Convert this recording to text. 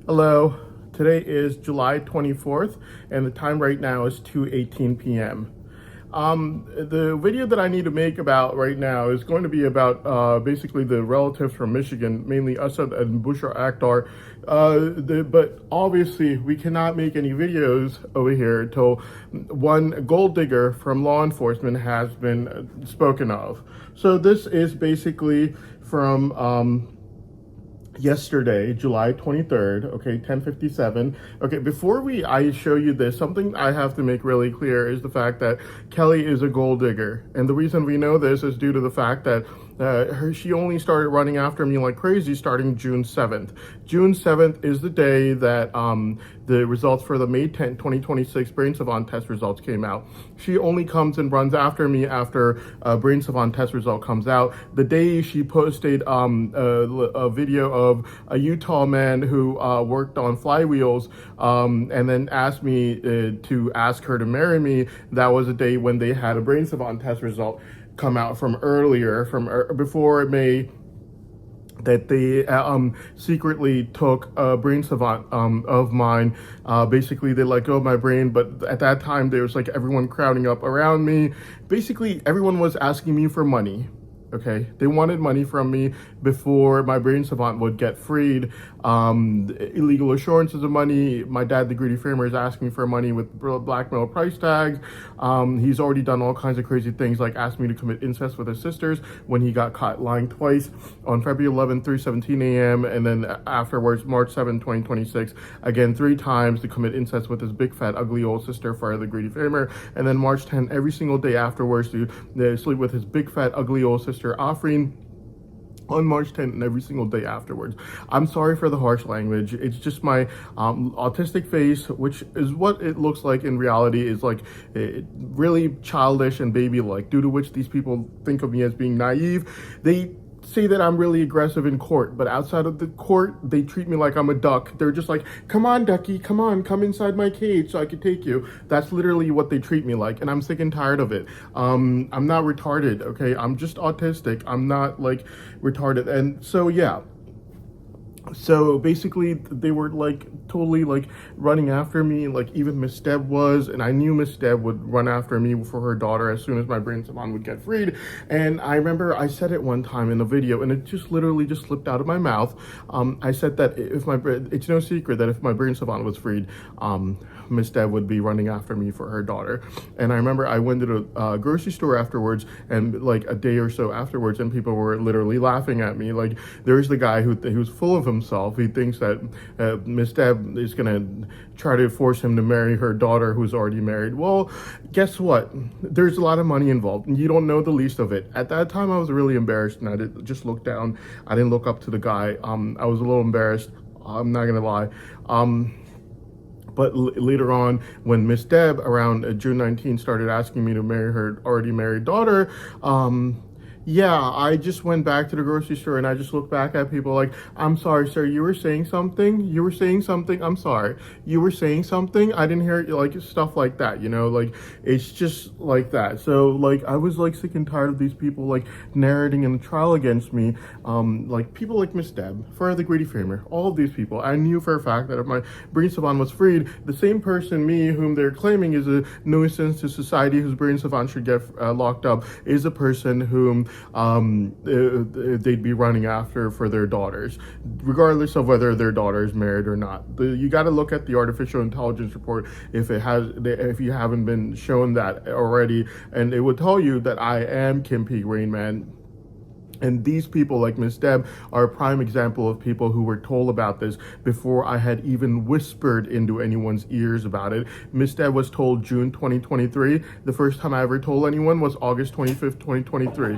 Hello, today is July 24th and the time right now is 2:18 p.m. The video that I need to make about right now is going to be about basically the relatives from Michigan, mainly Asad and Bushra Akhtar. But obviously we cannot make any videos over here until one gold digger from law enforcement has been spoken of. So this is basically from yesterday, July 23rd, okay, 10:57. Okay, before I show you this, something I have to make really clear is the fact that Kelly is a gold digger. And the reason we know this is due to the fact that she only started running after me like crazy starting June 7th. June 7th is the day that the results for the May 10th, 2026 Brain Savant test results came out. She only comes and runs after me after Brain Savant test result comes out. The day she posted a video of a Utah man who worked on flywheels and then asked me to ask her to marry me, that was a day when they had a Brain Savant test result come out from earlier, before May, that they secretly took a Brain Savant of mine. Basically, they let go of my brain, but at that time, there was like everyone crowding up around me. Basically, everyone was asking me for money. Okay, they wanted money from me before my Brain Savant would get freed. Illegal assurances of money. My dad, the greedy framer, is asking for money with blackmail price tags. He's already done all kinds of crazy things, like asked me to commit incest with his sisters when he got caught lying twice on February 11th, 3:17 a.m. and then afterwards, March 7th, 2026, again 3 times to commit incest with his big fat ugly old sister, Fire the greedy framer, and then March 10th, every single day afterwards to sleep with his big fat ugly old sister Afreen on March 10th and every single day afterwards. I'm sorry for the harsh language. It's just my autistic face, which is what it looks like in reality, is like really childish and baby-like, due to which these people think of me as being naive. They say that I'm really aggressive in court, but outside of the court, they treat me like I'm a duck. They're just like, come on, ducky, come on, come inside my cage so I can take you. That's literally what they treat me like, and I'm sick and tired of it. I'm not retarded, okay? I'm just autistic. I'm not, like, retarded. And so, yeah. So basically, they were like totally like running after me, like even Miss Deb was, and I knew Miss Deb would run after me for her daughter as soon as my Brain Savant would get freed. And I remember I said it one time in a video, and it just literally just slipped out of my mouth. I said that it's no secret that if my Brain Savant was freed, Miss Deb would be running after me for her daughter. And I remember I went to the grocery store afterwards, and like a day or so afterwards, and people were literally laughing at me. Like, there's the guy who's full of himself. He thinks that Miss Deb is gonna try to force him to marry her daughter who's already married. Well, guess what? There's a lot of money involved, and you don't know the least of it. At that time, I was really embarrassed, and I did just look down. I didn't look up to the guy. I was a little embarrassed. I'm not gonna lie. But later on, when Miss Deb, around June 19th, started asking me to marry her already married daughter, yeah, I just went back to the grocery store and I just looked back at people like, I'm sorry, sir, you were saying something? You were saying something? I'm sorry. You were saying something? I didn't hear it, like, stuff like that, you know? Like, it's just like that. So, like, I was, like, sick and tired of these people, like, narrating in the trial against me. Like, people like Miss Deb, Fire the greedy framer, all of these people. I knew for a fact that if my Brain Savant was freed, the same person, me, whom they're claiming is a nuisance to society, whose Brain Savant should get locked up, is a person whom they'd be running after for their daughters, regardless of whether their daughter is married or not. You got to look at the artificial intelligence report if you haven't been shown that already, and it would tell you that I am Kim P. Rain Man. And these people, like Miss Deb, are a prime example of people who were told about this before I had even whispered into anyone's ears about it. Miss Deb was told June 2023. The first time I ever told anyone was August 25th, 2023.